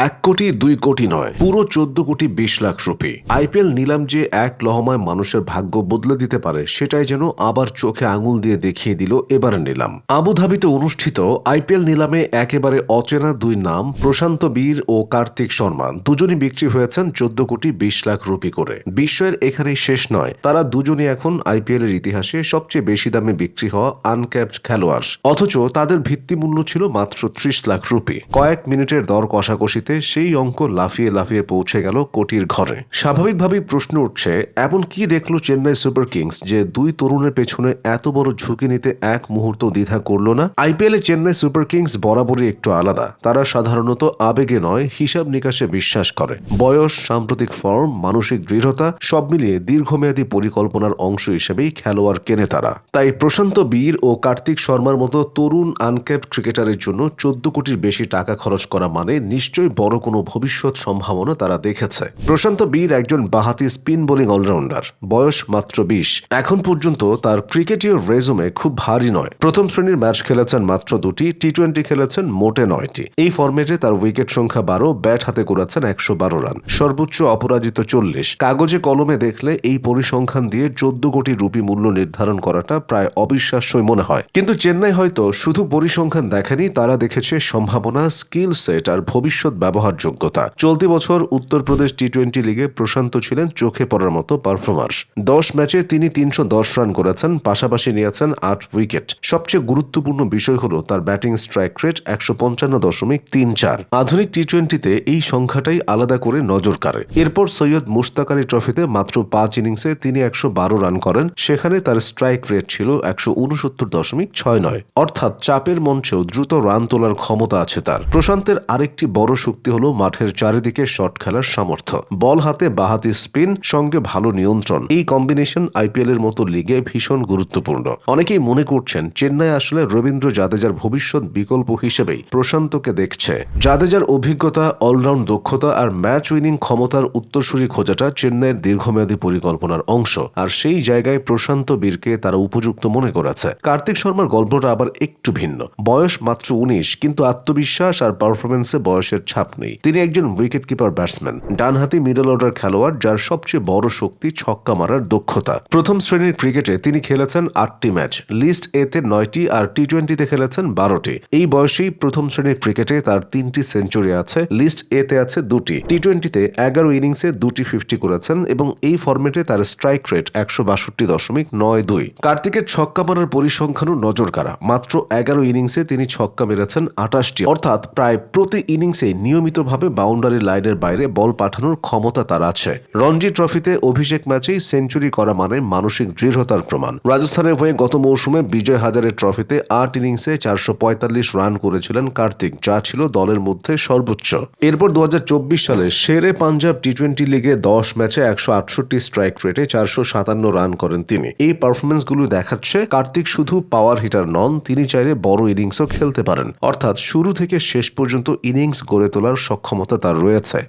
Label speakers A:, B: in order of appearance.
A: 1 কোটি 2 কোটি নয়, পুরো 14 কোটি 20 লাখ রুপি। আইপিএল নিলাম যে এক লহমায় মানুষের ভাগ্য বদলে দিতে পারে, সেটাই যেন আবার চোখে আঙুল দিয়ে দেখিয়ে দিল এবারের নিলাম। আবুধাবিতে অনুষ্ঠিত আইপিএল নিলামে একেবারে অচেনা দুই নাম প্রশান্ত বীর ও কার্তিক শর্মা দুজনই বিক্রি হয়েছেন 14 কোটি 20 লাখ রুপি করে। বিস্ময়ের এখানেই শেষ নয়, তারা দুজনই এখন আইপিএল এর ইতিহাসে সবচেয়ে বেশি দামে বিক্রি হওয়া আনক্যাপড খেলোয়াড়। অথচ তাদের ভিত্তিমূল্য ছিল মাত্র 30 লাখ রুপি। কয়েক মিনিটের দর কষাকষিতে সেই অঙ্ক লাফিয়ে লাফিয়ে পৌঁছে গেল কোটির ঘরে। স্বাভাবিকভাবেই প্রশ্ন উঠছে, এমন কি দেখলো চেন্নাই সুপার কিংস যে দুই তরুণের পেছনে এত বড় ঝুঁকি নিতে এক মুহূর্ত দ্বিধা করলো না? আইপিএল এ চেন্নাই সুপার কিংস বরাবরই একটু আলাদা। তারা সাধারণত আবেগে নয়, হিসাব নিকাশে বিশ্বাস করে। বয়স, সাম্প্রতিক ফর্ম, মানসিক দৃঢ়তা সব মিলিয়ে দীর্ঘমেয়াদী পরিকল্পনার অংশ হিসেবেই খেলোয়াড় কেনে তারা। তাই প্রশান্ত বীর ও কার্তিক শর্মার মতো তরুণ আনক্যাপড ক্রিকেটারের জন্য 14 কোটির বেশি টাকা খরচ করা মানে নিশ্চয়ই বড় কোনো ভবিষ্যৎ সম্ভাবনা তারা দেখেছে। প্রশান্ত বীর একজন বাঁহাতি স্পিন বোলিং অলরাউন্ডার, বয়স মাত্র 20। এখন পর্যন্ত তার ক্রিকেটীয় রেজুমে খুব ভারী নয়। প্রথম শ্রেণীর ম্যাচ খেলেছেন মাত্র 2টি, টি-20 খেলেছেন মোটে 9টি। এই ফরম্যাটে তার উইকেট সংখ্যা 12, ব্যাট হাতে করেছেন 112 রান, সর্বোচ্চ অপরাজিত 40। কাগজে কলমে দেখলে এই পরিসংখ্যান দিয়ে 14 কোটি রুপি মূল্য নির্ধারণ করাটা প্রায় অবিশ্বাস্যই মনে হয়। কিন্তু চেন্নাই হয়তো শুধু পরিসংখ্যান দেখেনি, তারা দেখেছে সম্ভাবনা, স্কিল সেট আর ভবিষ্যৎ ব্যবহারযোগ্যতা। চলতি বছর উত্তরপ্রদেশ টি-20 লিগে প্রশান্ত ছিলেন চোখে পড়ার মতো পারফরমার। 10 ম্যাচে তিনি 310 রান করেছেন, পাশাপাশি নিয়েছেন 8 উইকেট। সবচেয়ে গুরুত্বপূর্ণ বিষয় হলো তার ব্যাটিং স্ট্রাইক রেট 155.34। আধুনিক টি-20তে এই সংখ্যাটাই আলাদা করে নজর কাড়ে। এরপর সৈয়দ মুশতাক আলী ট্রফিতে মাত্র 5 ইনিংসে তিনি 112 রান করেন, সেখানে তার স্ট্রাইক রেট ছিল 169.69। অর্থাৎ চাপের মঞ্চেও দ্রুত রান তোলার ক্ষমতা আছে তার। প্রশান্তের আরেকটি বড় শক্তি হলো মাঠের চারিদিকে শট খেলার সামর্থ্য। বল হাতে বাঁহাতি স্পিন, সঙ্গে ভালো নিয়ন্ত্রণ। এই কম্বিনেশন আইপিএল এর মতো লিগে ভীষণ গুরুত্বপূর্ণ। অনেকেই মনে করছেন চেন্নাই আসলে রবীন্দ্র জাদেজার ভবিষ্যৎ বিকল্প হিসেবেই প্রশান্তকে দেখছে। জাদেজার অভিজ্ঞতা, অলরাউন্ড দক্ষতা আর ম্যাচ উইনিং ক্ষমতার উত্তরসূরি খোঁজাটা চেন্নাইয়ের দীর্ঘমেয়াদী পরিকল্পনার অংশ। আর সেই জায়গায় প্রশান্ত বীরকে তারা উপযুক্ত মনে করেছে। কার্তিক শর্মার গল্পটা আবার একটু ভিন্ন। বয়স মাত্র 19, কিন্তু আত্মবিশ্বাস আর পারফরমেন্সে বয়সের ছাপ নেই। তিনি একজন উইকেট কিপার ব্যাটসম্যান, ডানহাতি মিডল অর্ডার খেলোয়াড়, যার সবচেয়ে বড় শক্তি ছক্কা মারার দক্ষতা। প্রথম শ্রেণীর ক্রিকেটে তিনি খেলেছেন 8টি ম্যাচ, লিস্ট এতে 9টি আর টি-20তে খেলেছেন 12টি। এই বয়সেই প্রথম শ্রেণীর ক্রিকেটে তার 3টি সেঞ্চুরি আছে, লিস্ট এতে আছে 2টি। টি-20তে 11 ইনিংসে 2টি 50 করেছেন এবং এই ফরম্যাটে তার স্ট্রাইক রেট 162.92। কার্তিকের ছক্কা মারার পরিসংখ্যানও নজর কাড়া। মাত্র 11 ইনিংসে তিনি ছক্কা মেরেছেন 28টি, অর্থাৎ প্রায় প্রতি ইনিংসে নিয়মিতভাবে বাউন্ডারি লাইনের বাইরে বল পাঠানোর ক্ষমতা তার আছে। রঞ্জি ট্রফিতে অভিষেক ম্যাচেই সেঞ্চুরি করা মানে মানসিক দৃঢ়তার প্রমাণ। রাজস্থানের হয়ে গত মৌসুমে বিজয় হাজারে ট্রফিতে 8 ইনিংসে 445 রান করেছিলেন কার্তিক, যা ছিল দলের মধ্যে সর্বোচ্চ। এরপর 2024 সালে শেরে পাঞ্জাব টি-20 লিগে 10 ম্যাচে 168 স্ট্রাইক রেটে 457 রান করেন তিনি। এই পারফরমেন্সগুলো দেখাচ্ছে কার্তিক শুধু পাওয়ার হিটার নন, তিনি চাইলে বড় ইনিংসও খেলতে পারেন। অর্থাৎ শুরু থেকে শেষ পর্যন্ত ইনিংস গড়ে তোলার সক্ষমতা তার রয়েছে।